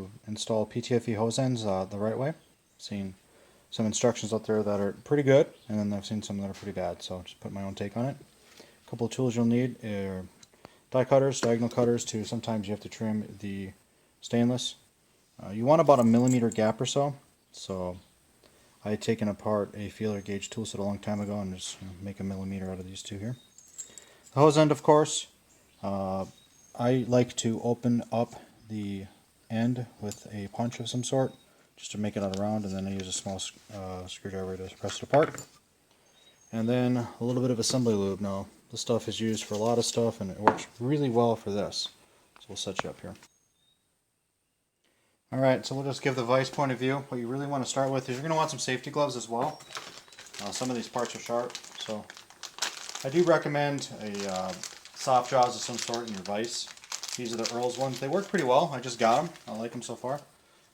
to install PTFE hose ends the right way. I've seen some instructions out there that are pretty good, and then I've seen some that are pretty bad, so I'll just put my own take on it. A couple of tools you'll need are die cutters, diagonal cutters, to sometimes you have to trim the stainless. You want about a millimeter gap or so. So I had taken apart a feeler gauge tool set a long time ago and just make a millimeter out of these two here. The hose end, of course, I like to open up the end with a punch of some sort just to make it out around, and then I use a small screwdriver to press it apart. And then a little bit of assembly lube. Now, this stuff is used for a lot of stuff and it works really well for this. So we'll set you up here. Alright, so we'll just give the vise point of view. What you really want to start with is you're going to want some safety gloves as well. Some of these parts are sharp, so I do recommend a soft jaws of some sort in your vise. These are the Earl's ones. They work pretty well. I just got them. I like them so far.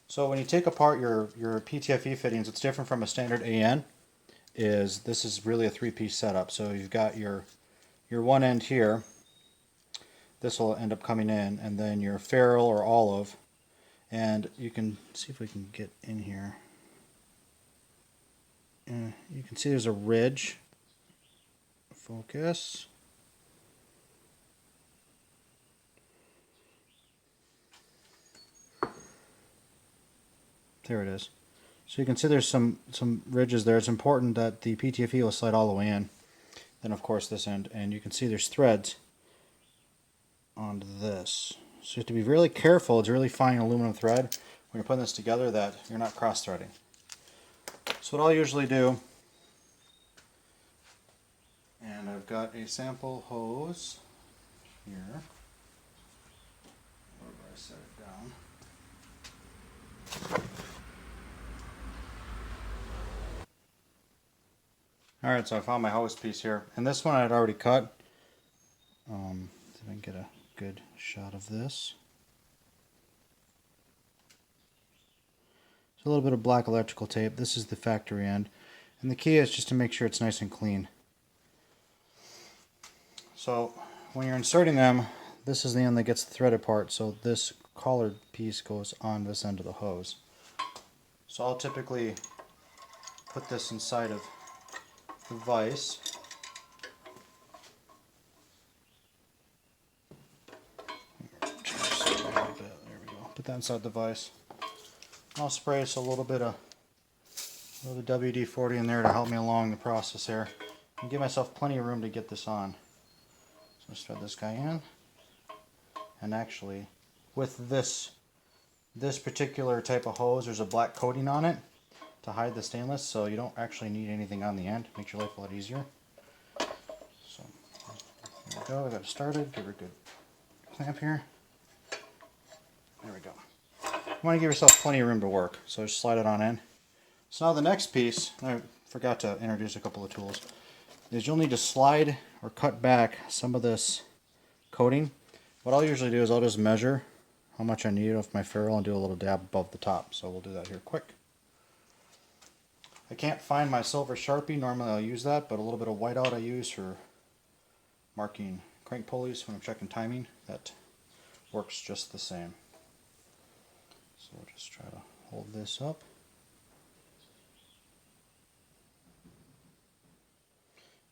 So when you take apart your PTFE fittings, it's different from a standard AN. This is really a three-piece setup. So you've got your one end here. This will end up coming in, and then your ferrule or olive. And you can see if we can get in here. You can see there's a ridge. Focus. There it is. So you can see there's some ridges there. It's important that the PTFE will slide all the way in. Then of course this end, and you can see there's threads onto this. So you have to be really careful. It's really fine aluminum thread when you're putting this together that you're not cross-threading. So what I'll usually do, and I've got a sample hose here. Where do I set it down? Alright, so I found my hose piece here. And this one I had already cut. See if I can get a good shot of this. So a little bit of black electrical tape. This is the factory end. And the key is just to make sure it's nice and clean. So when you're inserting them, this is the end that gets the threaded part. So this collared piece goes on this end of the hose. So I'll typically put this inside of the vise. Put that inside the vise. I'll spray us a little bit of WD-40 in there to help me along the process here, and give myself plenty of room to get this on. So let's thread this guy in. And actually, with this particular type of hose, there's a black coating on it to hide the stainless, so you don't actually need anything on the end. It makes your life a lot easier. So there we go. I got it started. Give her a good clamp here. There we go. You want to give yourself plenty of room to work, so just slide it on in. So now the next piece, I forgot to introduce a couple of tools, is you'll need to slide or cut back some of this coating. What I'll usually do is I'll just measure how much I need of my ferrule and do a little dab above the top. So we'll do that here quick. I can't find my silver Sharpie. Normally I'll use that, but a little bit of whiteout I use for marking crank pulleys when I'm checking timing. That works just the same. So we'll just try to hold this up.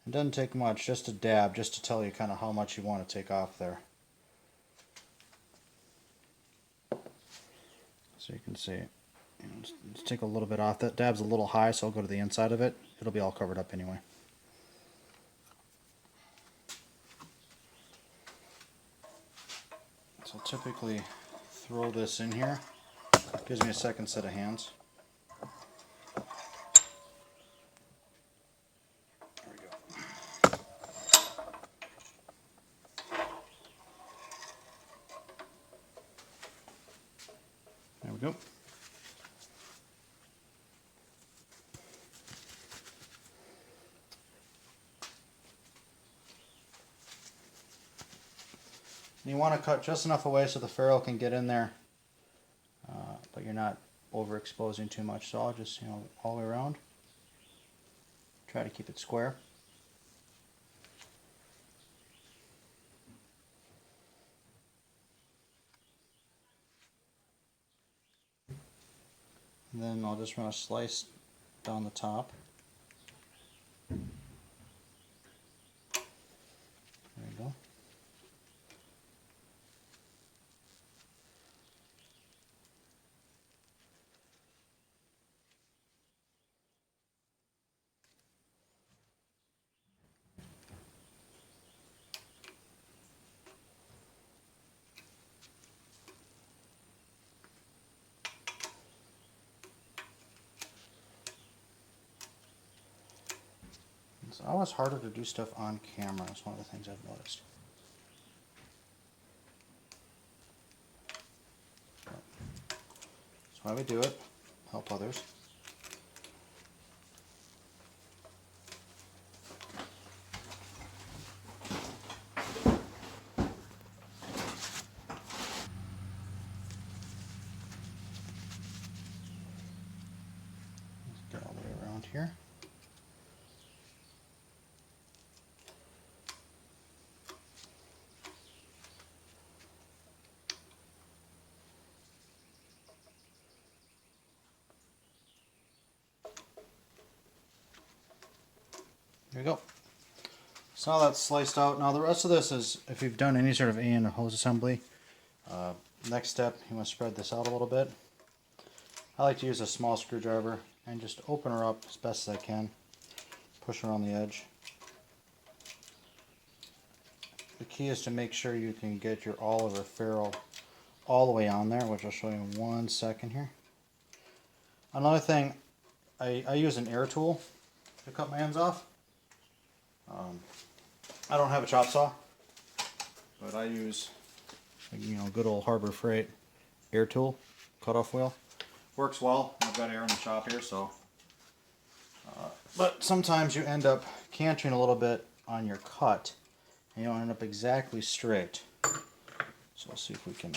It doesn't take much, just a dab, just to tell you kind of how much you want to take off there. So you can see, just take a little bit off. That dab's a little high, so I'll go to the inside of it. It'll be all covered up anyway. So I'll typically throw this in here. Gives me a second set of hands. There we go. There we go. And you want to cut just enough away so the ferrule can get in there, but you're not overexposing too much. So I'll just, all the way around, try to keep it square. And then I'll just run a slice down the top. There you go. It's always harder to do stuff on camera. It's one of the things I've noticed. That's why we do it. Help others. Let's get all the way around here. There we go. So now that's sliced out. Now the rest of this is, if you've done any sort of AN or hose assembly, next step, you want to spread this out a little bit. I like to use a small screwdriver and just open her up as best as I can. Push her on the edge. The key is to make sure you can get your Oliver ferrule all the way on there, which I'll show you in 1 second here. Another thing, I use an air tool to cut my ends off. I don't have a chop saw, but I use, good old Harbor Freight air tool, cutoff wheel. Works well. I've got air in the shop here, so. But sometimes you end up cantering a little bit on your cut, and you don't end up exactly straight. So let's see if we can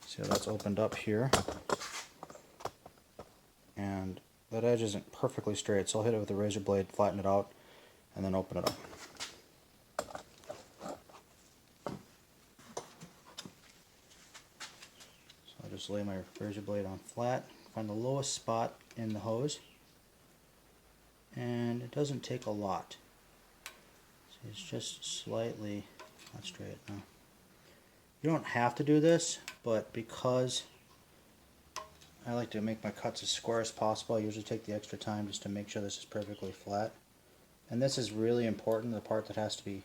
see how that's opened up here. And that edge isn't perfectly straight, so I'll hit it with a razor blade, flatten it out, and then open it up. So I just lay my razor blade on flat, find the lowest spot in the hose, and it doesn't take a lot. See, it's just slightly not straight now. You don't have to do this, but because I like to make my cuts as square as possible, I usually take the extra time just to make sure this is perfectly flat. And this is really important, the part that has to be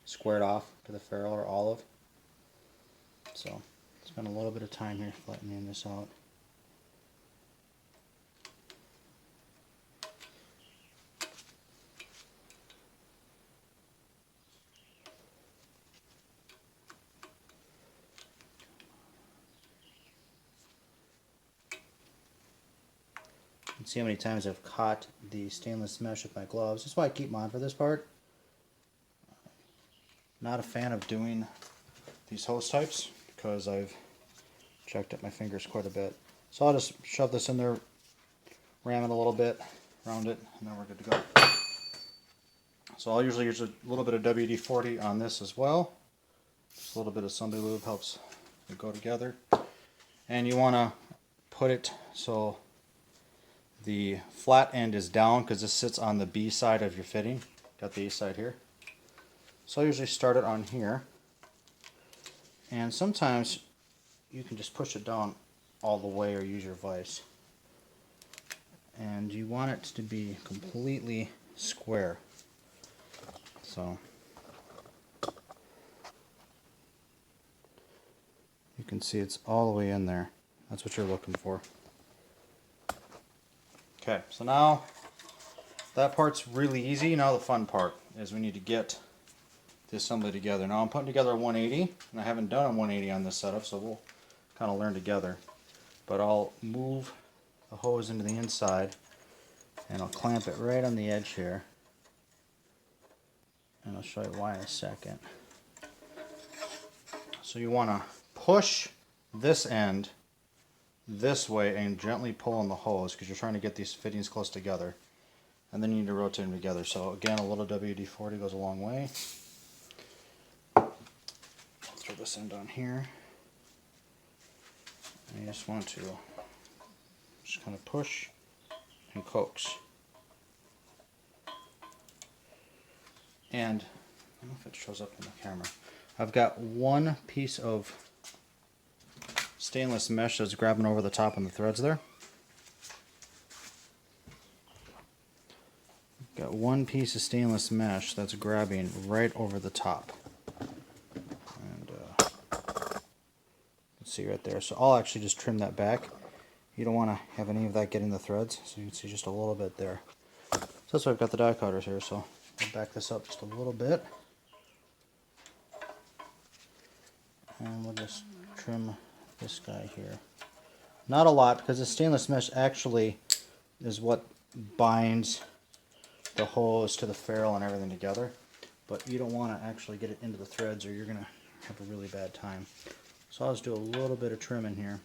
squared off to the ferrule or olive. So, spend a little bit of time here flattening this out. You can see how many times I've caught the stainless mesh with my gloves. That's why I keep them on for this part. Not a fan of doing these hose types because I've checked at my fingers quite a bit. So I'll just shove this in there, ram it a little bit around it, and then we're good to go. So I'll usually use a little bit of WD-40 on this as well. Just a little bit of Sunday lube helps it go together. And you want to put it so the flat end is down because this sits on the B side of your fitting. Got the A side here. So I usually start it on here. And sometimes you can just push it down all the way or use your vise. And you want it to be completely square. So you can see it's all the way in there. That's what you're looking for. Okay, so now that part's really easy. Now the fun part is we need to get the assembly together. Now I'm putting together a 180, and I haven't done a 180 on this setup, so we'll kind of learn together. But I'll move the hose into the inside, and I'll clamp it right on the edge here. And I'll show you why in a second. So you want to push this end this way and gently pull on the hose because you're trying to get these fittings close together, and then you need to rotate them together. So again, a little WD-40 goes a long way. I'll throw this end on here, and you just want to Just kind of push and coax. And I don't know if it shows up in the camera. I've got one piece of stainless mesh that's grabbing over the top on the threads there. Got one piece of stainless mesh that's grabbing right over the top. And let's see right there. So I'll actually just trim that back. You don't want to have any of that get in the threads, so you can see just a little bit there. So that's why I've got the die cutters here, so I'll back this up just a little bit. And we'll just trim this guy here. Not a lot, because the stainless mesh actually is what binds the hose to the ferrule and everything together. But you don't want to actually get it into the threads or you're going to have a really bad time. So I'll just do a little bit of trimming here.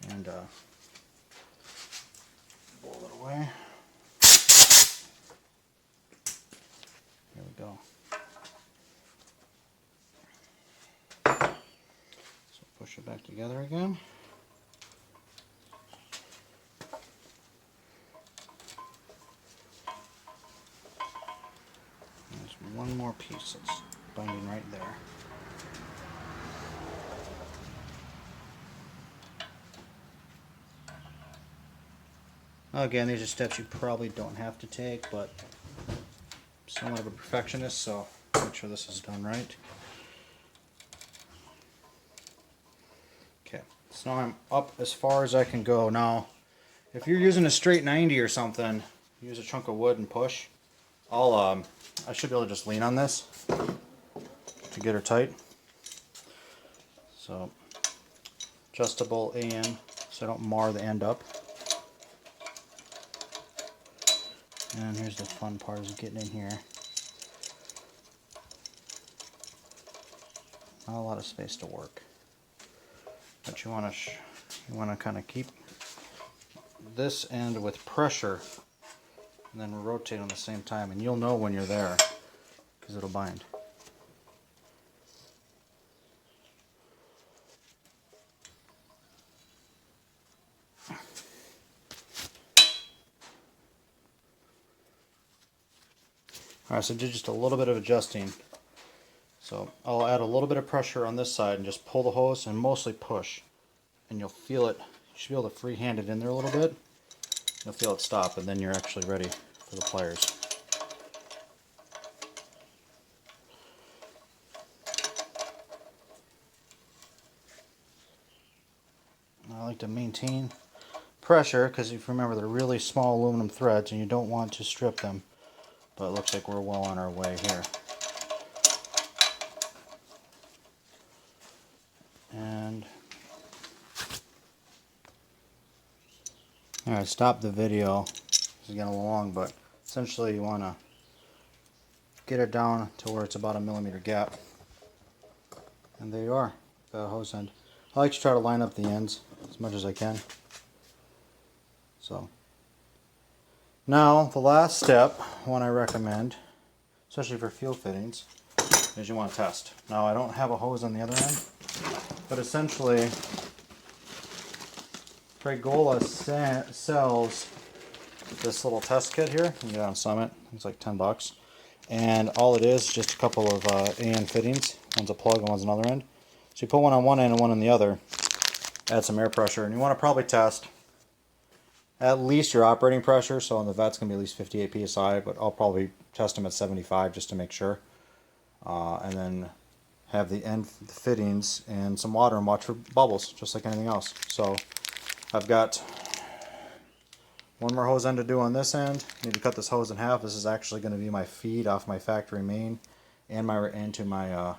And pull it away. Here we go. So push it back together again. There's one more piece that's binding right there. Again, these are steps you probably don't have to take, but I'm somewhat of a perfectionist, so make sure this is done right. Okay, so now I'm up as far as I can go. Now, if you're using a straight 90 or something, use a chunk of wood and push. I should be able to just lean on this to get her tight. So, adjustable in so I don't mar the end up. And here's the fun part, is getting in here. Not a lot of space to work, but you want to kind of keep this end with pressure, and then rotate on the same time, and you'll know when you're there because it'll bind. Alright, so do just a little bit of adjusting. So I'll add a little bit of pressure on this side and just pull the hose and mostly push. And you'll feel it. You should be able to freehand it in there a little bit. You'll feel it stop, and then you're actually ready for the pliers. I like to maintain pressure because if you remember, they're really small aluminum threads and you don't want to strip them. But it looks like we're well on our way here. And alright, stop the video. This is getting a little long, but essentially you want to get it down to where it's about a millimeter gap. And there you are, the hose end. I like to try to line up the ends as much as I can. So now the last step, one I recommend, especially for field fittings, is you want to test. Now I don't have a hose on the other end, but essentially Fragola sells this little test kit here. You can get it on Summit. It's like $10. And all it is just a couple of AN fittings. One's a plug and one's another end. So you put one on one end and one on the other. Add some air pressure, and you want to probably test at least your operating pressure. So on the vet's going to be at least 58 psi, but I'll probably test them at 75 just to make sure. And then have the end fittings in some water and watch for bubbles, just like anything else. So I've got one more hose end to do on this end. I need to cut this hose in half. This is actually going to be my feed off my factory main and into my